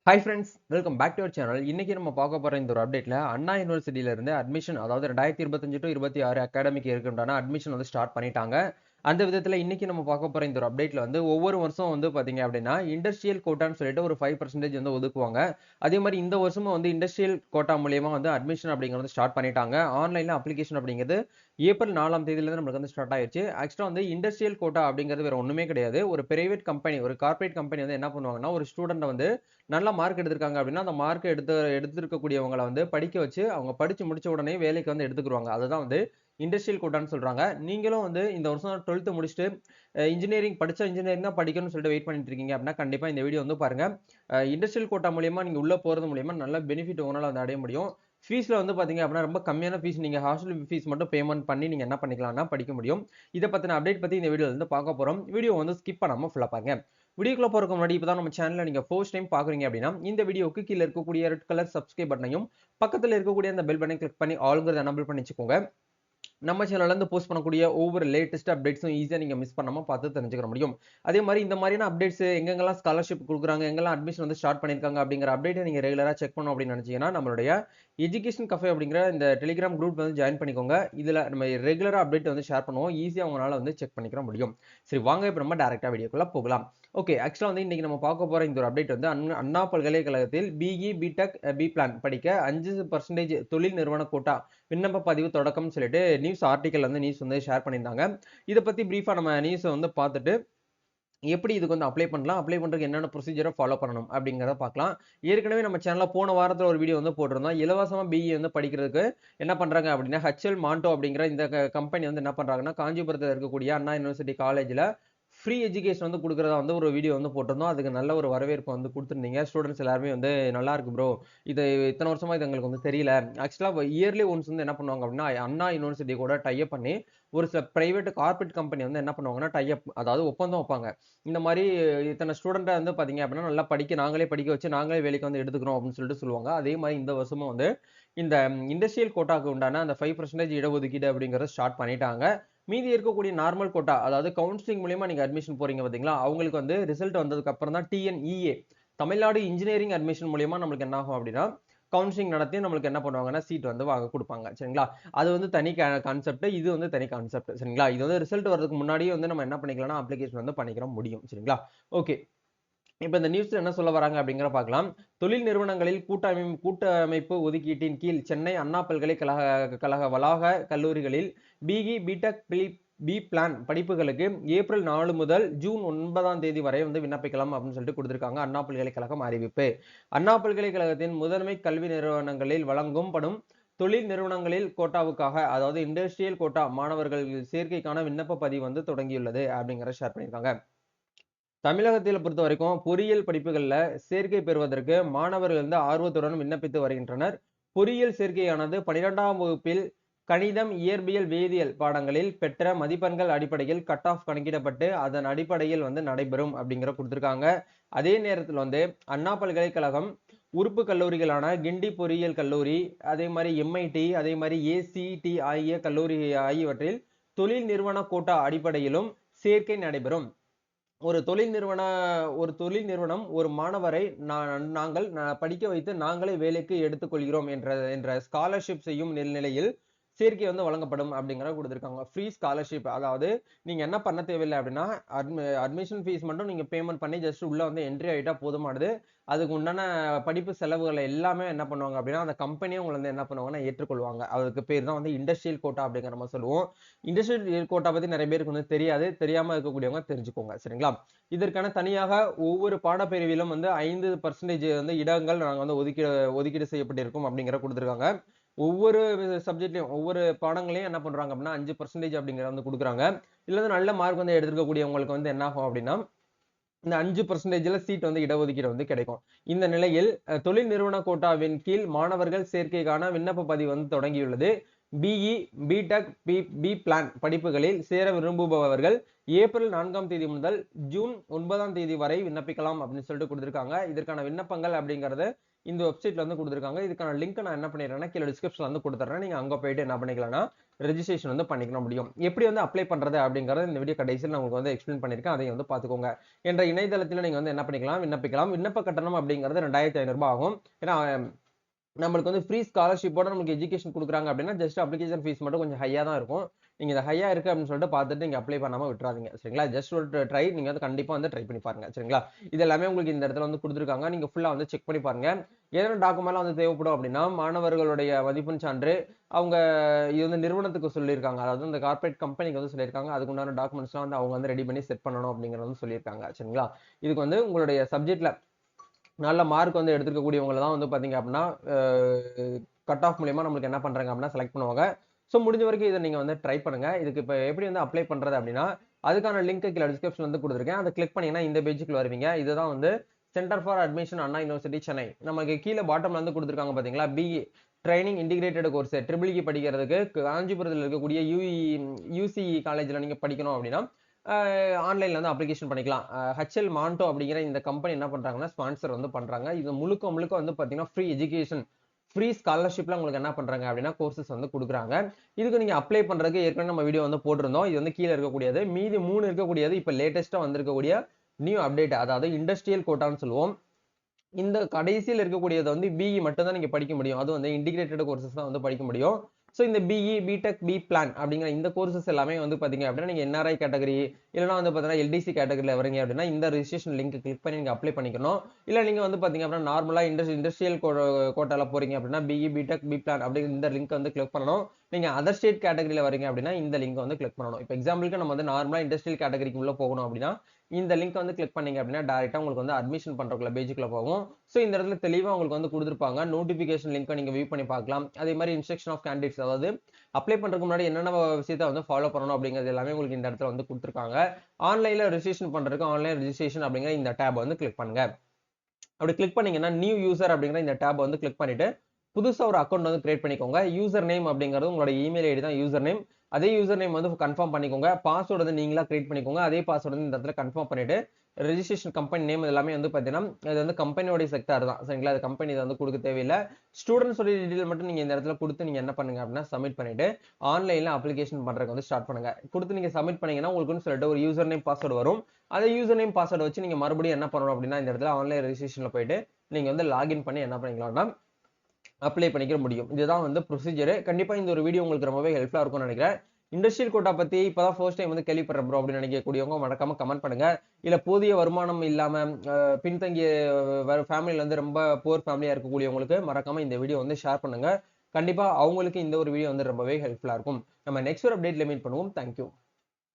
Hi friends, welcome back to our channel. இன்னைக்கு நம்ம பார்க்க போற இந்த ஒரு அப்டேட்ல அண்ணா யூனிவர்சிட்டியில இருந்து அட்மிஷன், அதாவது 2025 டு 26 அகாடமிக் இருக்குண்டான அட்மிஷன் வந்து ஸ்டார்ட் பண்ணிட்டாங்க. அந்த விதத்துல இன்னைக்கு நம்ம பார்க்க போற இந்த ஒரு அப்டேட்ல வந்து ஒவ்வொரு வருஷம் வந்து பாத்தீங்க அப்படின்னா இண்டஸ்ட்ரியல் கோட்டான்னு சொல்லிட்டு ஒரு 5% வந்து ஒதுக்குவாங்க. அதே மாதிரி இந்த வருஷமும் வந்து இண்டஸ்ட்ரியல் கோட்டா மூலியமா வந்து அட்மிஷன் அப்படிங்கிறது ஸ்டார்ட் பண்ணிட்டாங்க. ஆன்லைன்ல அப்ளிகேஷன் அப்படிங்கிறது ஏப்ரல் 4ஆம் தேதியிலிருந்து நம்மளுக்கு வந்து ஸ்டார்ட் ஆயிருச்சு. ஆக்சுவலா வந்து இண்டஸ்ட்ரியல் கோட்டா அப்படிங்கிறது வேற ஒண்ணுமே கிடையாது. ஒரு பிரைவேட் கம்பெனி, ஒரு கார்ப்பரேட் கம்பெனி வந்து என்ன பண்ணுவாங்கன்னா, ஒரு ஸ்டூடெண்ட்ட வந்து நல்ல மார்க் எடுத்திருக்காங்க அப்படின்னா, அந்த மார்க் எடுத்திருக்கக்கூடியவங்கள வந்து படிக்க வச்சு, அவங்க படிச்சு முடிச்ச உடனே வேலைக்கு வந்து எடுத்துக்குருவாங்க. அதுதான் வந்து இண்டஸ்ட்ரியல் கோட்டான்னு சொல்றாங்க. நீங்களும் வந்து இந்த வருஷம் 12th முடிச்சுட்டு இன்ஜினியரிங் படிச்ச இன்ஜினியரிங் தான் படிக்கணும்னு சொல்லிட்டு வெயிட் பண்ணிட்டு இருக்கீங்க அப்படின்னா, கண்டிப்பா இந்த வீடியோ வந்து பாருங்க. இண்டஸ்ட்ரியல் கோட்டா மூலியமா நீங்க உள்ள போறது மூலியமா நல்ல பெனிஃபிட் உங்களால வந்து அடைய முடியும். ஃபீஸ்ல வந்து பாத்தீங்க அப்படின்னா, ரொம்ப கம்மியான ஃபீஸ். நீங்க ஹாஸ்டல் ஃபீஸ் மட்டும் பேமெண்ட் பண்ணி நீங்க என்ன பண்ணிக்கலாம்னா படிக்க முடியும். இத பத்தின அப்டேட் பத்தி இந்த வீடியோல வந்து பார்க்க போறோம். வீடியோ வந்து ஸ்கிப் பண்ணாம ஃபுல்லா பாருங்க. வீடியோக்குள்ள போறதுக்கு முன்னாடி இப்பதான் நம்ம சேனலை நீங்க ஃபர்ஸ்ட் டைம் பாக்குறீங்க அப்படின்னா, இந்த வீடியோக்கு கீழ இருக்கக்கூடிய ரெட் கலர் சப்ஸ்கிரைப் பட்டனையும், பக்கத்துல இருக்கக்கூடிய அந்த பெல் பட்டனை கிளிக் பண்ணி ஆல்ங்கிறத எனபிள் பண்ணி வச்சுக்கோங்க. நம்ம சேனல்ல இருந்து போஸ்ட் பண்ணக்கூடிய ஒவ்வொரு லேட்டஸ்ட் அப்டேட்ஸும் ஈஸியா நீங்க மிஸ் பண்ணாம பார்த்து தெரிஞ்சுக்க முடியும். அதே மாதிரி இந்த மாதிரியான அப்டேட்ஸ் எங்கெங்கெல்லாம் ஸ்காலர்ஷிப் குடுக்குறாங்க, எங்கெல்லாம் அட்மிஷன் வந்து ஸ்டார்ட் பண்ணியிருக்காங்க அப்படிங்கிற அப்டேட்டை நீங்க ரெகுலரா செக் பண்ணணும் அப்படின்னு நினைச்சீங்கன்னா, நம்மளுடைய எஜுகேஷன் கஃபே அப்படிங்கிற இந்த டெலிகிராம் குரூப் வந்து ஜாயின் பண்ணிக்கோங்க. இதுல நம்ம ரெகுலரா அப்டேட் வந்து ஷேர் பண்ணுவோம். ஈஸியா உங்களால வந்து செக் பண்ணிக்கிற முடியும். சரி, வாங்க இப்ப நம்ம டைரக்டா வீடியோக்குள்ள போகலாம். ஓகே, ஆக்சுவலா வந்து இன்னைக்கு நம்ம பார்க்க போற இந்த ஒரு அப்டேட் வந்து அண்ணா பல்கலைக்கழகத்தில் பிஇ, பிடெக், பி பிளான் படிக்க 5% தொழில் நிறுவன கோட்டா விண்ணப்ப பதிவு தொடக்கம்னு சொல்லிட்டு நியூஸ் ஆர்டிக்கல் வந்து நியூஸ் வந்து ஷேர் பண்ணியிருந்தாங்க. இத பத்தி பிரீஃபா நம்ம நியூஸ வந்து பார்த்துட்டு, எப்படி இதுக்கு வந்து அப்ளை பண்ணலாம்? அப்ளை பண்றதுக்கு என்னென்ன ப்ரொசீஜர ஃபாலோ பண்ணணும்? அப்படிங்கிறத பார்க்கலாம். ஏற்கனவே நம்ம சேனல்ல போன வாரத்துல ஒரு வீடியோ வந்து போட்டிருந்தோம். இலவசமா பிஇ வந்து படிக்கிறதுக்கு என்ன பண்றாங்க அப்படின்னா, ஹெச்எல் மாண்டோ அப்படிங்கிற இந்த கம்பெனி வந்து என்ன பண்றாங்கன்னா, காஞ்சிபுரத்துல இருக்கக்கூடிய அண்ணா யூனிவர்சிட்டி காலேஜ்ல ஃப்ரீ எஜுகேஷன் வந்து குடுக்குறதா வந்து ஒரு வீடியோ வந்து போட்டிருந்தோம். அதுக்கு நல்ல ஒரு வரவேற்பு வந்து குடுத்திருந்தீங்க. ஸ்டூடண்ட்ஸ் எல்லாருமே வந்து நல்லா இருக்கு ப்ரோ. இது இத்தன வருஷமா இது எங்களுக்கு வந்து தெரியல. ஆக்சுவலா இயர்லி ஒன்ஸ் வந்து என்ன பண்ணுவாங்க அப்படின்னா, அண்ணா யூனிவர்சிட்டி கூட டை அப் பண்ணி ஒரு சில பிரைவேட் கார்ப்பரேட் கம்பெனி வந்து என்ன பண்ணுவாங்கன்னா, டை அப், அதாவது ஒப்பந்தம் வைப்பாங்க. இந்த மாரி இத்தன ஸ்டூடண்ட்ட வந்து பார்த்தீங்க அப்படின்னா, நல்லா நாங்களே படிக்க வச்சு நாங்களே வேலைக்கு வந்து எடுத்துக்கிறோம் அப்படின்னு சொல்லிட்டு சொல்லுவாங்க. அதே மாரி இந்த வருஷமும் வந்து இந்த இண்டஸ்ட்ரியல் கோட்டாக்கு உண்டான அந்த 5% இடஒதுக்கீடு அப்படிங்கிறத ஸ்டார்ட் பண்ணிட்டாங்க. மீதி இருக்கக்கூடிய நார்மல் கோட்டா, அதாவது கவுன்சிலிங் மூலியமா நீங்க அட்மிஷன் போறீங்க பார்த்தீங்களா, அவங்களுக்கு வந்து ரிசல்ட் வந்ததுக்கு அப்புறம் தான் டிஎன்இஏ, தமிழ்நாடு இன்ஜினியரிங் அட்மிஷன் மூலியமா நம்மளுக்கு என்ன ஆகும் அப்படின்னா, கவுன்சிலிங் நடத்தி நம்மளுக்கு என்ன பண்ணுவாங்கன்னா, சீட் வந்து வாங்க குடுப்பாங்க. சரிங்களா? அது வந்து தனி கான்செப்ட். இது வந்து தனி கான்செப்ட். சரிங்களா? இது வந்து ரிசல்ட் வரதுக்கு முன்னாடியே வந்து நம்ம என்ன பண்ணிக்கலாம்னா, அப்ளிகேஷன் வந்து பண்ணிக்கிற முடியும். சரிங்களா? ஓகே. இப்ப இந்த நியூஸ்ல என்ன சொல்ல வராங்க அப்படிங்கிற பார்க்கலாம். தொழில் நிறுவனங்களில் கூட்டமைப்பு ஒதுக்கீட்டின் கீழ் சென்னை அண்ணா பல்கலைக்கழக வளாக கல்லூரிகளில் பிஇ, பிடெக், பி பிளான் படிப்புகளுக்கு ஏப்ரல் 4 முதல் ஜூன் 9ஆம் தேதி வரை வந்து விண்ணப்பிக்கலாம் அப்படின்னு சொல்லிட்டு கொடுத்திருக்காங்க. அண்ணா பல்கலைக்கழகம் அறிவிப்பு. அண்ணா பல்கலைக்கழகத்தின் முதன்மை கல்வி நிறுவனங்களில் வழங்கப்படும் தொழில் நிறுவனங்களில் கோட்டாவுக்காக, அதாவது இண்டஸ்ட்ரியல் கோட்டா மாணவர்கள் சேர்க்கைக்கான விண்ணப்ப பதிவு வந்து தொடங்கியுள்ளது அப்படிங்கிற ஷேர் பண்ணியிருக்காங்க. தமிழகத்தில பொறுத்தவரைக்கும் பொறியியல் படிப்புகள்ல சேர்க்கை பெறுவதற்கு மாணவர்கள் வந்து ஆர்வத்துடன் விண்ணப்பித்து வருகின்றனர். பொறியியல் சேர்க்கையானது 12ஆம் வகுப்பில் கணிதம், இயற்பியல், வேதியியல் பாடங்களில் பெற்ற மதிப்பெண்கள் அடிப்படையில் கட் ஆஃப் கணக்கிடப்பட்டு அதன் அடிப்படையில் வந்து நடைபெறும் அப்படிங்கிற குடுத்திருக்காங்க. அதே நேரத்தில் வந்து அண்ணா பல்கலைக்கழகம் உறுப்பு கல்லூரிகளான கிண்டி பொறியியல் கல்லூரி, அதே மாரி எம்ஐடி, அதே மாரி ஏசிடிஐஏ கல்லூரி ஆகியவற்றில் தொழில் நிறுவன கோட்டா அடிப்படையிலும் சேர்க்கை நடைபெறும். ஒரு தொழில் நிறுவனம் ஒரு மாணவரை நாங்கள் படிக்க வைத்து நாங்களே வேலைக்கு எடுத்துக்கொள்கிறோம் என்ற ஸ்காலர்ஷிப் செய்யும் நிலையில் சேர்க்கை வந்து வழங்கப்படும் அப்படிங்கிற கொடுத்திருக்காங்க. ஃப்ரீ ஸ்காலர்ஷிப், அதாவது நீங்க என்ன பண்ண தேவையில்லை அப்படின்னா, அட்மிஷன் ஃபீஸ் மட்டும் நீங்க பேமெண்ட் பண்ணி ஜஸ்ட் உள்ள வந்து என்ட்ரி ஆயிட்டா போதுமானது. அதுக்கு உண்டான படிப்பு செலவுகள் எல்லாமே என்ன பண்ணுவாங்க அப்படின்னா, அந்த கம்பெனியே உங்களை வந்து என்ன பண்ணுவாங்கன்னா ஏற்றுக்கொள்வாங்க. அதுக்கு பேர் தான் வந்து இண்டஸ்ட்ரியல் கோட்டா அப்படிங்கிற மாதிரி சொல்லுவோம். இண்டஸ்ட்ரியல் கோட்டா பத்தி நிறைய பேருக்கு வந்து தெரியாது. தெரியாம இருக்கக்கூடியவங்க தெரிஞ்சுக்கோங்க. சரிங்களா? இதற்கான தனியாக ஒவ்வொரு பாடப்பிரிவிலும் வந்து 5% வந்து இடங்கள் நாங்க வந்து ஒதுக்கீடு செய்யப்பட்டிருக்கும் அப்படிங்கிற குடுத்திருக்காங்க. ஒவ்வொரு சப்ஜெக்ட்லயும், ஒவ்வொரு பாடங்களையும் என்ன பண்றாங்க அப்படின்னா 5% அப்படிங்கிறத வந்து குடுக்குறாங்க. இதுல வந்து நல்ல மார்க் வந்து எடுத்திருக்கக்கூடியவங்களுக்கு வந்து என்ன ஆகும் அப்படின்னா, இந்த 5%ல சீட் வந்து இடஒதுக்கீடு வந்து கிடைக்கும். இந்த நிலையில் தொழில் நிறுவன கோட்டாவின் கீழ் மாணவர்கள் சேர்க்கைக்கான விண்ணப்ப பதிவு வந்து தொடங்கியுள்ளது. பிஇ, பிடெக், பி பிளான் படிப்புகளில் சேர விரும்புபவர்கள் ஏப்ரல் 4ஆம் தேதி முதல் ஜூன் 9ஆம் தேதி வரை விண்ணப்பிக்கலாம் அப்படின்னு சொல்லிட்டு கொடுத்திருக்காங்க. இதற்கான விண்ணப்பங்கள் அப்படிங்கறது இந்த வெப்சைட்ல வந்து கொடுத்திருக்காங்க. இதுக்கான லிங்க் நான் என்ன பண்ணிடுறேன்னா கீழே டிஸ்கிரிப்ஷன்ல வந்து கொடுத்துறேன். நீங்க அங்க போயிட்டு என்ன பண்ணிக்கலாம்னா ரெஜிஸ்ட்ரேஷன் வந்து பண்ணிக்க முடியும். எப்படி வந்து அப்ளை பண்றது அப்படிங்கறத இந்த வீடியோ கடைசியில் நான் உங்களுக்கு வந்து எக்ஸ்பிளைன் பண்ணிருக்கேன். அதையும் வந்து பாத்துக்கோங்க. என்ற இணையதளத்தில் நீங்க வந்து என்ன பண்ணிக்கலாம், விண்ணப்பிக்கலாம். விண்ணப்ப கட்டணம் அப்படிங்கிறது 2500 ரூபாய் ஆகும். ஏன்னா நம்மளுக்கு வந்து ஃப்ரீ ஸ்காலர்ஷிப்போட நமக்கு எஜுகேஷன் கொடுக்குறாங்க அப்படின்னா ஜஸ்ட் அப்ளிகேஷன் ஃபீஸ் மட்டும் கொஞ்சம் ஹையா தான் இருக்கும். நீங்க இது ஹையா இருக்கு அப்படின்னு சொல்லிட்டு பார்த்துட்டு நீங்க அப்ளை பண்ணாம விட்டுறாதீங்க. சரிங்களா? ஜஸ்ட் ஒரு ட்ரை நீங்க வந்து கண்டிப்பா வந்து ட்ரை பண்ணி பாருங்க. சரிங்களா? இது எல்லாமே உங்களுக்கு இந்த இடத்துல வந்து கொடுத்துருக்காங்க. நீங்க ஃபுல்லா வந்து செக் பண்ணி பாருங்க. ஏதேனும் டாக்குமெண்ட்லாம் வந்து தேவைப்படும் அப்படின்னா மாணவர்களுடைய மதிப்பெண் சான்று, அவங்க இது வந்து நிறுவனத்துக்கு சொல்லியிருக்காங்க. அதாவது இந்த கார்ப்பரேட் கம்பெனிக்கு வந்து சொல்லியிருக்காங்க. அதுக்கு உண்டான டாக்குமெண்ட்ஸ்லாம் வந்து அவங்க வந்து ரெடி பண்ணி செட் பண்ணணும் அப்படிங்கறது வந்து சொல்லியிருக்காங்க. சரிங்களா? இதுக்கு வந்து உங்களுடைய சப்ஜெக்ட்ல நல்ல மார்க் வந்து எடுத்துக்கக்கூடியவங்க தான் வந்து பாத்தீங்க அப்படின்னா கட் ஆஃப் மூலியமா நம்மளுக்கு என்ன பண்றாங்க அப்படின்னா செலக்ட் பண்ணுவாங்க. ஸோ முடிஞ்ச வரைக்கும் இதை நீங்க வந்து ட்ரை பண்ணுங்க. இதுக்கு இப்போ எப்படி வந்து அப்ளை பண்றது அப்படின்னா அதுக்கான லிங்க் கீழே டிஸ்கிரிப்ஷன் வந்து கொடுத்துருக்கேன். அதை கிளிக் பண்ணீங்கன்னா இந்த பேஜுக்குள்ள வருவீங்க. இதுதான் வந்து centre for admission Anna university Chennai. நமக்கு கீழே பாட்டம்ல வந்து கொடுத்துருக்காங்க பாத்தீங்களா, BE training integrated course triple படிக்கிறதுக்கு காஞ்சிபுரத்தில் இருக்கக்கூடிய யூசிஇ காலேஜ்ல நீங்க படிக்கணும் அப்படின்னா ஆன்லைன்ல வந்து அப்ளிகேஷன் பண்ணிக்கலாம். ஹெச்எல் மாண்டோ அப்படிங்கிற இந்த கம்பெனி என்ன பண்றாங்கன்னா ஸ்பான்சர் வந்து பண்றாங்க. இது முழுக்க முழுக்க வந்து பாத்தீங்கன்னா ஃப்ரீ எஜுகேஷன், ஃப்ரீ ஸ்காலர்ஷிப்ல உங்களுக்கு என்ன பண்றாங்க அப்படின்னா கோர்சஸ் வந்து கொடுக்குறாங்க. இதுக்கு நீங்க அப்ளை பண்றதுக்கு ஏற்கனவே நம்ம வீடியோ வந்து போட்டிருந்தோம். இது வந்து கீழே இருக்கக்கூடியது. மீதி 3 இருக்கக்கூடியது இப்ப லேட்டஸ்டா வந்திருக்கக்கூடிய நியூ அப்டேட், அதாவது இண்டஸ்ட்ரியல் கோட்டான்னு சொல்லுவோம். இந்த கடைசியில் இருக்கக்கூடியது வந்து பிஇ மட்டும் தான் நீங்க படிக்க முடியும். அது வந்து இன்டிகிரேட்டட் கோர்சஸ் தான் வந்து படிக்க முடியும். சோ இந்த பிஇ, பிடெக், பி பிளான் அப்படிங்கிற இந்த கோர்சஸ் எல்லாமே வந்து பாத்தீங்க அப்படின்னா நீங்க என்ஆர்ஐ கேட்டகரி இல்லனா வந்து பாத்தீங்கன்னா எல்டிசி கேட்டகரியில வரீங்க அப்படின்னா இந்த ரெஜிஸ்ட்ரேஷன் லிங்க் கிளிக் பண்ணி நீங்க அப்ளை பண்ணிக்கணும். இல்ல நீங்க வந்து பாத்தீங்க அப்படின்னா நார்மலா இண்டஸ்ட்ரியல் கோட்டால போறீங்க அப்படின்னா பிஇ, பிடெக், பி பிளான் அப்படிங்கிற இந்த லிங்க் வந்து கிளிக் பண்ணணும். நீங்க அதர் ஸ்டேட் கேட்டகரியில வரீங்க அப்படின்னா இந்த லிங்க் வந்து கிளிக் பண்ணணும். இப்போ எக்ஸாம்பிளுக்கு நம்ம வந்து நார்மலா இண்டஸ்ட்ரியல் கேட்டகரிக்கு உள்ள போகணும் அப்படின்னா இந்த லிங்க் வந்து கிளிக் பண்ணீங்க அப்படின்னா டைரக்டா உங்களுக்கு வந்து அட்மிஷன் பண்றதுக்குள்ள பேஜுக்குள்ள போகும். சோ இந்த இடத்துல தெளிவா உங்களுக்கு வந்து கொடுத்திருப்பாங்க. நோட்டிபிகேஷன் லிங்க் நீங்க வியூ பண்ணி பார்க்கலாம். அதே மாதிரி இன்ஸ்ட்ரக்ஷன் ஆஃப் கேண்டிடேட்ஸ், அதாவது அப்ளை பண்றதுக்கு முன்னாடி என்னென்ன விஷயத்தை வந்து ஃபாலோ பண்ணணும் அப்படிங்கிறது எல்லாமே உங்களுக்கு இந்த இடத்துல வந்து கொடுத்திருக்காங்க. ஆன்லைன்ல ரெஜிஸ்ட்ரேஷன் பண்றதுக்கு ஆன்லைன் ரெஜிஸ்ட்ரேஷன் அப்படிங்கிற இந்த டேப் வந்து கிளிக் பண்ணுங்க. அப்படி கிளிக் பண்ணீங்கன்னா நியூ யூசர் அப்படிங்கிற இந்த டேப் வந்து கிளிக் பண்ணிட்டு புதுசா ஒரு அக்கௌண்ட் வந்து கிரியேட் பண்ணிக்கோங்க. யூசர் நேம் அப்படிங்கிறது உங்களோட இமெயில் ஐடி தான் யூசர் நேம். அதே யூசர் நேம் வந்து கன்ஃபார்ம் பண்ணிக்கோங்க. பாஸ்வேர்டு வந்து நீங்களா கிரியேட் பண்ணிக்கோங்க. அதே பாஸ்வேர்டு வந்து இந்த இடத்துல கன்ஃபார்ம் பண்ணிட்டு ரெஜிஸ்ட்ரேஷன் கம்பெனி நேம் எல்லாமே வந்து பாத்தீங்கன்னா இது வந்து கம்பெனியோட செக்டார் தான். சரிங்களா? அது கம்பெனி வந்து கொடுக்க தேவையில்லை. ஸ்டூடெண்ட்ஸ் டீடைல் மட்டும் நீங்க இந்த இடத்துல கொடுத்து நீங்க என்ன பண்ணுங்க அப்படின்னா சப்மிட் பண்ணிட்டு ஆன்லைன்ல அப்ளிகேஷன் பண்றதுக்கு வந்து ஸ்டார்ட் பண்ணுங்க. கொடுத்து நீங்க சப்மிட் பண்ணீங்கன்னா உங்களுக்கு சொல்லிட்டு ஒரு யூசர் நேம் பாஸ்வேர்டு வரும். அதே யூசர் நேம் பாஸ்வேர்டு வச்சு நீங்க மறுபடியும் என்ன பண்ணணும் அப்படின்னா இந்த இடத்துல ஆன்லைன் ரெஜிஸ்ட்ரேஷன்ல போயிட்டு நீங்க வந்து லாகின் பண்ணி என்ன பண்ணிக்கலாம்னா அப்ளை பண்ணிக்க முடியும். இதுதான் வந்து ப்ரொசீஜர். கண்டிப்பா இந்த ஒரு வீடியோ உங்களுக்கு ரொம்பவே ஹெல்ப்ஃபுல்லா இருக்கும்னு நினைக்கிறேன். இண்டஸ்ட்ரியல் கோட்டா பத்தி இப்பதான் ஃபர்ஸ்ட் டைம் வந்து கேள்விப்படுறேன் ப்ரோ அப்படின்னு நினைக்கக்கூடியவங்க மறக்காம கமெண்ட் பண்ணுங்க. இல்ல போதிய வருமானம் இல்லாம பின்தங்கிய ஃபேமிலில வந்து ரொம்ப புவர் ஃபேமிலியா இருக்கக்கூடியவங்களுக்கு மறக்காம இந்த வீடியோ வந்து ஷேர் பண்ணுங்க. கண்டிப்பா அவங்களுக்கு இந்த ஒரு வீடியோ வந்து ரொம்பவே ஹெல்ப்ஃபுல்லா இருக்கும். நம்ம நெக்ஸ்ட் ஒரு அப்டேட்ல மீட் பண்ணுவோம். தேங்க்யூ.